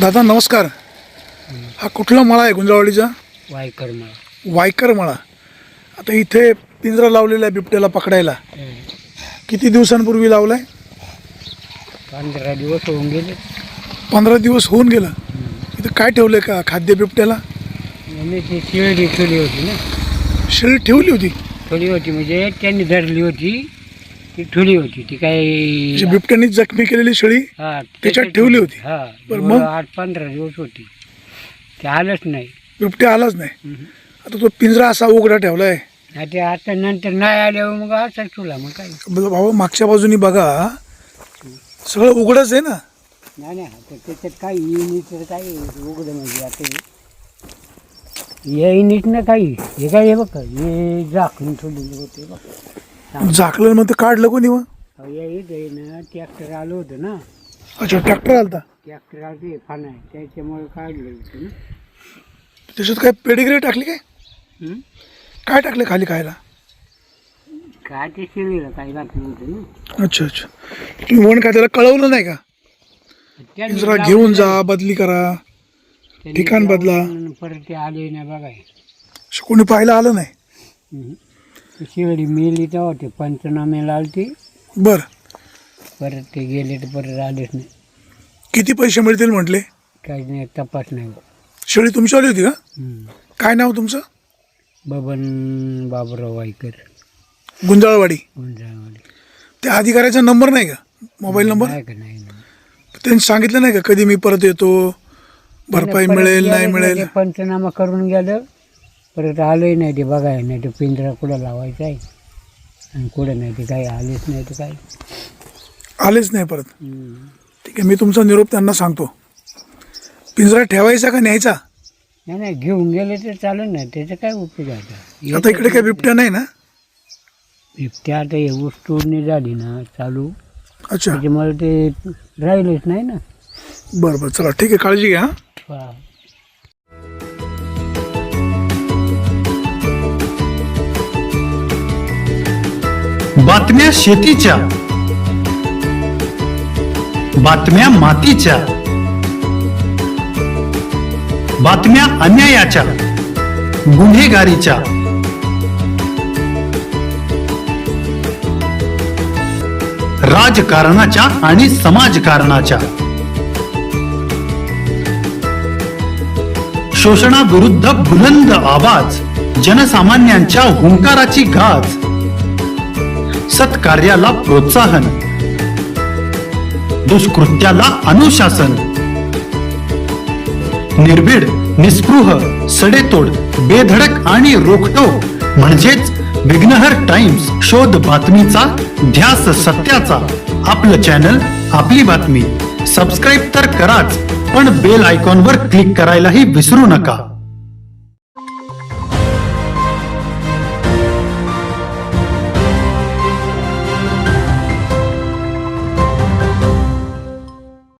दादा नमस्कार. हा कुठला मळा आहे गुंजाळवाडीचा? वायकर मला वायकर मळा. आता इथे पिंजरा लावलेला आहे बिबट्याला पकडायला. किती दिवसांपूर्वी लावलाय? 15 दिवस होऊन गेले. 15 दिवस होऊन गेलं. इथं काय ठेवलंय का खाद्य बिबट्याला? मी ती शिळी ठेवली होती ना. शेळी ठेवली होती? ठेवली होती म्हणजे त्यांनी धरली होती, ती ठेवली होती. ती काही बिबट्याने जखमी केलेली शेळी हा त्याच्यात ठेवली होती. हा बरं, मग? 8-15 दिवस होती, ते आलंच नाही. बिबट्या आलाच नाही. आता तो पिंजरा असा उघडा ठेवलाय. ते आता नंतर नाही आल्यावर मग असाच ठेवला. मग काय भाऊ मागच्या बाजूनी बघा, सगळं उघडच आहे ना. नाही आता त्याच्यात काही युनिट तर काही उघडं म्हणजे आता हे युनिट ना काही हे काय हे बघ हे झाकून ठेवलेले होते बघ. झाकलं मग ते काढलं कोणी मग? इथे ना ट्रॅक्टर आलं होतं ना. अच्छा, ट्रॅक्टर आलता. ट्रॅक्टर आलं ते खाणं आहे त्याच्यामुळे काढलं होतं ना. त्याच्यात काय पेडिग्री टाकली काय? काय टाकले खाली खायला? काय ते शिळीला काही घातलं होतं ना. अच्छा अच्छा. तुम्ही वन काय त्याला कळवलं नाही का? पिंजरा घेऊन जा, बदली करा, ठिकाण बदला. परत ते आले नाही बघाय. कोणी पाहायला आलं नाही? शिवडी मेली तेव्हा ते पंचनामेला आलती. बर. परत ते गेले तर परत आलेच नाही. किती पैसे मिळतील म्हटले? काहीच नाही, तपास नाही. शेळी तुमच्यावाली होती का? काय नाव तुमचं? बबन बाबुराव वायकर, गुंजाळवाडी. गुंजाळवाडी. त्या अधिकाऱ्याचा नंबर नाही का? मोबाईल नंबर नाही का? नाही. त्यांनी सांगितलं नाही का कधी मी परत येतो, भरपाई मिळेल नाही मिळेल? पंचनामा करून गेलं, परत आलंही नाही ते बघाय. नाही ते पिंजरा कुठं लावायचा आहे आणि कुठं नाही, ते काही आलेच नाही. ते काही आलेच नाही परत. ठीक आहे, मी तुमचा निरोप त्यांना सांगतो. पिंजरा ठेवायचा का न्यायचा? नाही घेऊन गेले तर चालेल ना, त्याचा काय उपयोग आहे आता इकडे काय बिबट्या नाही ना? बिबट्या आता हे ऊस तोडणी झाली ना चालू. अच्छा, त्याच्यामुळे ते राहिलेच नाही ना. बरं बरं, चला ठीक आहे, काळजी घ्या. हा. बातम्या शेतीच्या, बातम्या मातीच्या, बातम्या अन्यायाच्या, गुन्हेगारीच्या, राजकारणाच्या आणि समाजकारणाच्या, शोषणाविरुद्ध बुलंद आवाज, जनसामान्यांच्या हुंकाराची गाज, सत्कार्याला प्रोत्साहन, दुष्कृत्याला अनुशासन, निर्भीड, निस्पृह, सडेतोड, बेधडक आणि रोखठोक म्हणजेच विघ्नहर टाइम्स. शोध बातमीचा, ध्यास सत्याचा. आपलं चॅनल, आपली बातमी. सबस्क्राईब तर कराच, पण बेल आयकॉनवर क्लिक करायलाही विसरू नका.